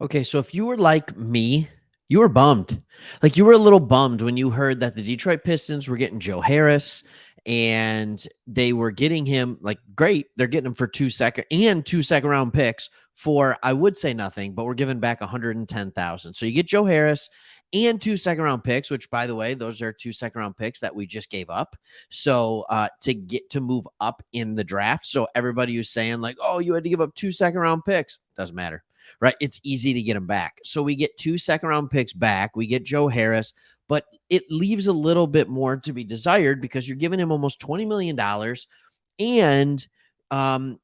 Okay, so if you were like me, you were bummed. Like you were a little bummed when you heard that the Detroit Pistons were getting Joe Harris and they were getting him like great. They're getting him for 2 second round picks for I would say nothing, but we're giving back 110,000. So you get Joe Harris and 2 second round picks, which by the way, those are 2 second round picks that we just gave up. So to get to move up in the draft. So everybody who's saying like, oh, you had to give up 2 second round picks, doesn't matter, right? It's easy to get them back. So we get 2 second round picks back. We get Joe Harris, but it leaves a little bit more to be desired because you're giving him almost $20 million and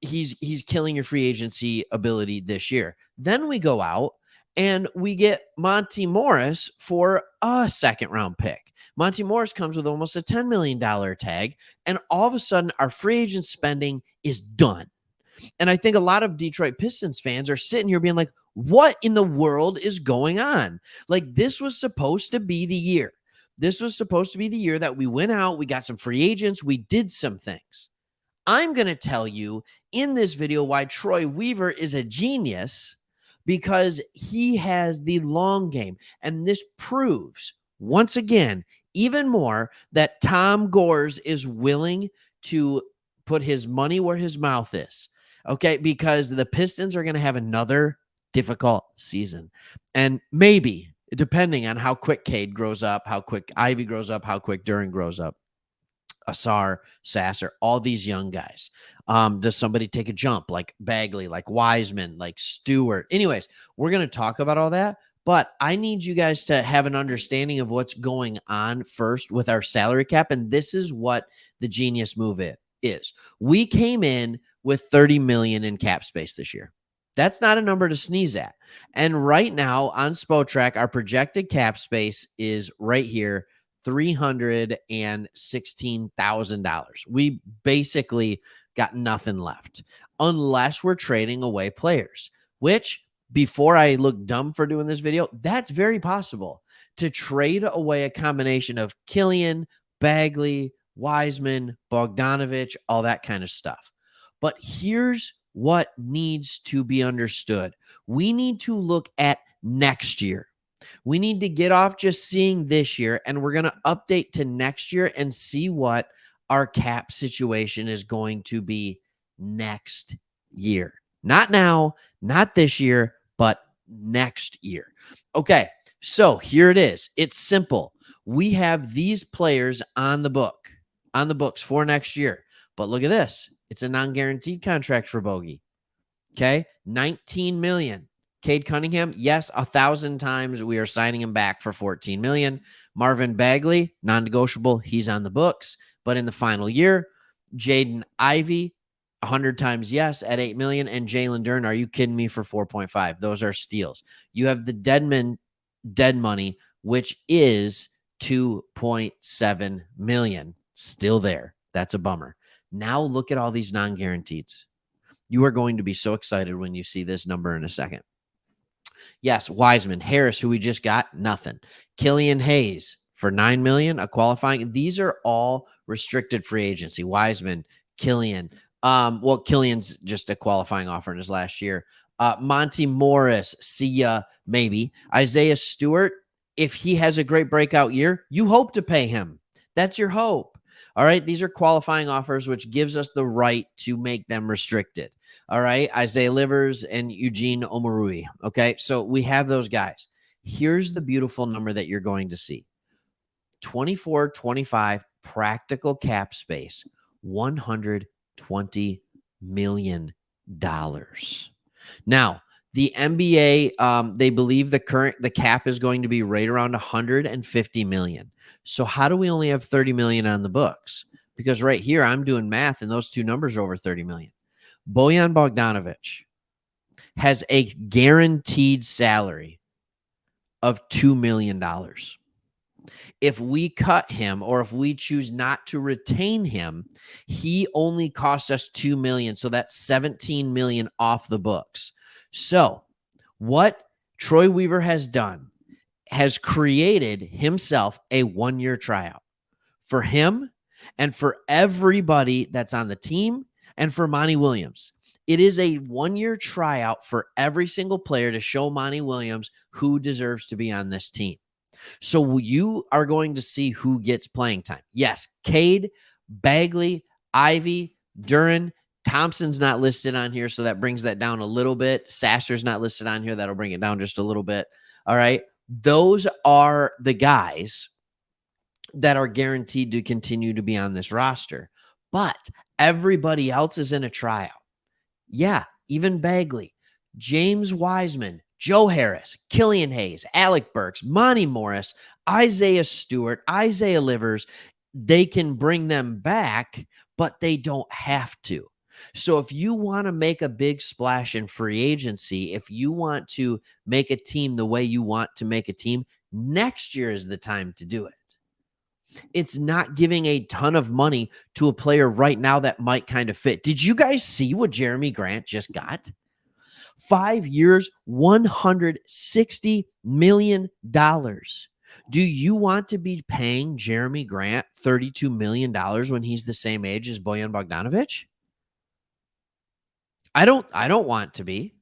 he's killing your free agency ability this year. Then we go out and we get Monty Morris for a second round pick. Monty Morris comes with almost a $10 million tag, and all of a sudden our free agent spending is done. And I think a lot of Detroit Pistons fans are sitting here being like, what in the world is going on? Like, this was supposed to be the year. This was supposed to be the year that we went out, we got some free agents, we did some things. I'm going to tell you in this video why Troy Weaver is a genius because he has the long game. And this proves, once again, even more that Tom Gores is willing to put his money where his mouth is. Okay, because the Pistons are going to have another difficult season. And maybe, depending on how quick Cade grows up, how quick Ivy grows up, how quick Duran grows up, Asar, Sasser, all these young guys. Does somebody take a jump like Bagley, like Wiseman, like Stewart? Anyways, we're going to talk about all that. But I need you guys to have an understanding of what's going on first with our salary cap. And this is what the genius move is. We came in with 30 million in cap space this year. That's not a number to sneeze at. And right now on Spotrac, our projected cap space is right here, $316,000. We basically got nothing left unless we're trading away players, which before I look dumb for doing this video, that's very possible to trade away a combination of Killian, Bagley, Wiseman, Bogdanovich, all that kind of stuff. But here's what needs to be understood. We need to look at next year. We need to get off just seeing this year, and we're going to update to next year and see what our cap situation is going to be next year. Not now, not this year, but next year. Okay, so here it is. It's simple. We have these players on the books for next year. But look at this. It's a non-guaranteed contract for Bogey. Okay, $19 million. Cade Cunningham, yes, 1,000 times we are signing him back for $14 million. Marvin Bagley, non-negotiable. He's on the books. But in the final year, Jaden Ivey, 100 times yes at $8 million. And Jalen Duren, are you kidding me, for 4.5? Those are steals. You have the dead money, which is 2.7 million. Still there. That's a bummer. Now look at all these non-guaranteeds. You are going to be so excited when you see this number in a second. Yes, Wiseman, Harris, who we just got, nothing. Killian Hayes for $9 million, a qualifying. These are all restricted free agency. Wiseman, Killian. Well, Killian's just a qualifying offer in his last year. Monty Morris, see ya, maybe. Isaiah Stewart, if he has a great breakout year, you hope to pay him. That's your hope. All right, these are qualifying offers, which gives us the right to make them restricted. All right, Isaiah Livers and Eugene Omarui. Okay, so we have those guys. Here's the beautiful number that you're going to see. 24-25 practical cap space, $120 million. Now, the NBA, they believe the cap is going to be right around 150 million. So how do we only have 30 million on the books? Because right here, I'm doing math, and those two numbers are over 30 million. Bojan Bogdanovich has a guaranteed salary of $2 million. If we cut him, or if we choose not to retain him, he only costs us $2 million. So that's 17 million off the books. So what Troy Weaver has done has created himself a one-year tryout for him and for everybody that's on the team and for Monty Williams. It is a 1-year tryout for every single player to show Monty Williams who deserves to be on this team. So you are going to see who gets playing time. Yes, Cade, Bagley, Ivy, Duran, Thompson's not listed on here, so that brings that down a little bit. Sasser's not listed on here. That'll bring it down just a little bit. All right. Those are the guys that are guaranteed to continue to be on this roster. But everybody else is in a tryout. Yeah, even Bagley, James Wiseman, Joe Harris, Killian Hayes, Alec Burks, Monty Morris, Isaiah Stewart, Isaiah Livers. They can bring them back, but they don't have to. So if you want to make a big splash in free agency, if you want to make a team the way you want to make a team, next year is the time to do it. It's not giving a ton of money to a player right now that might kind of fit. Did you guys see what Jeremy Grant just got? 5 years, $160 million. Do you want to be paying Jeremy Grant $32 million when he's the same age as Bojan Bogdanovic? I don't want to be.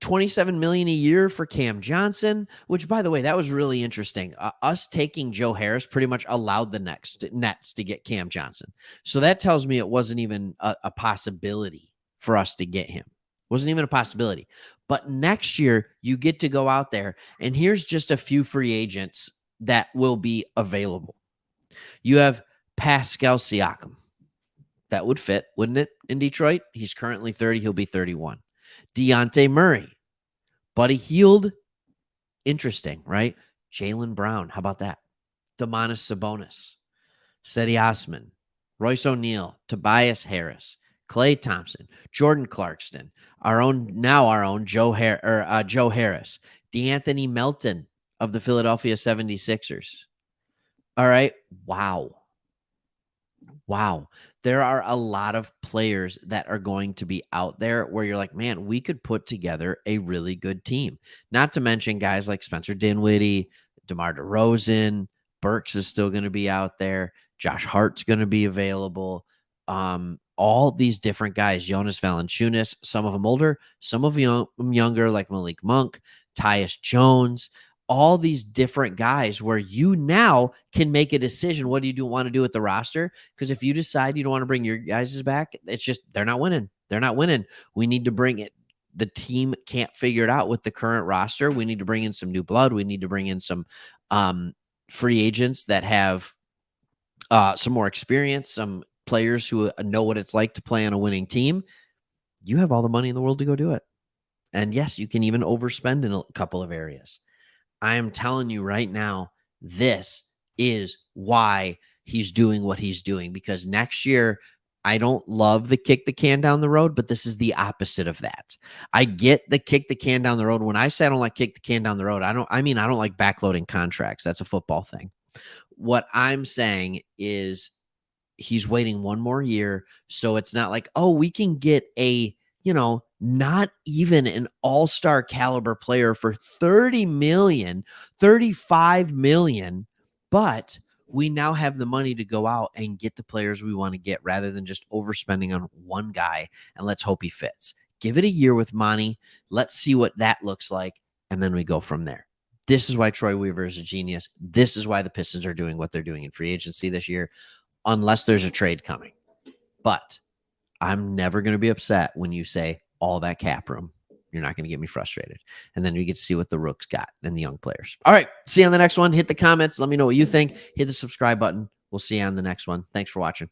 $27 million a year for Cam Johnson, which, by the way, that was really interesting. Us taking Joe Harris pretty much allowed the Nets to get Cam Johnson. So that tells me it wasn't even a possibility for us to get him. Wasn't even a possibility. But next year, you get to go out there, and here's just a few free agents that will be available. You have Pascal Siakam. That would fit, wouldn't it, in Detroit? He's currently 30. He'll be 31. Dejounte Murray. Buddy Hield. Interesting, right? Jaylen Brown. How about that? Domantas Sabonis. Cedi Osman. Royce O'Neal. Tobias Harris. Klay Thompson. Jordan Clarkson. Our own Joe Harris. DeAnthony Melton of the Philadelphia 76ers. All right. Wow. There are a lot of players that are going to be out there where you're like, man, we could put together a really good team. Not to mention guys like Spencer Dinwiddie, DeMar DeRozan, Burks is still going to be out there. Josh Hart's going to be available. All these different guys, Jonas Valanciunas, some of them older, some of them younger, like Malik Monk, Tyus Jones. All these different guys where you now can make a decision. What do you want to do with the roster? Because if you decide you don't want to bring your guys back, it's just they're not winning. We need to bring it. The team can't figure it out with the current roster. We need to bring in some new blood. We need to bring in some free agents that have some more experience, some players who know what it's like to play on a winning team. You have all the money in the world to go do it. And yes, you can even overspend in a couple of areas. I am telling you right now, this is why he's doing what he's doing, because next year, I don't love the kick the can down the road, but this is the opposite of that. I get the kick the can down the road. When I say I don't like kick the can down the road, I don't like backloading contracts. That's a football thing. What I'm saying is he's waiting one more year. So it's not like, oh, we can get a, not even an all-star caliber player for 30 million, 35 million, but we now have the money to go out and get the players we want to get rather than just overspending on one guy and let's hope he fits. Give it a year with Monty. Let's see what that looks like, and then we go from there. This is why Troy Weaver is a genius. This is why the Pistons are doing what they're doing in free agency this year, unless there's a trade coming. But I'm never going to be upset when you say all that cap room. You're not going to get me frustrated. And then we get to see what the Rooks got and the young players. All right. See you on the next one. Hit the comments. Let me know what you think. Hit the subscribe button. We'll see you on the next one. Thanks for watching.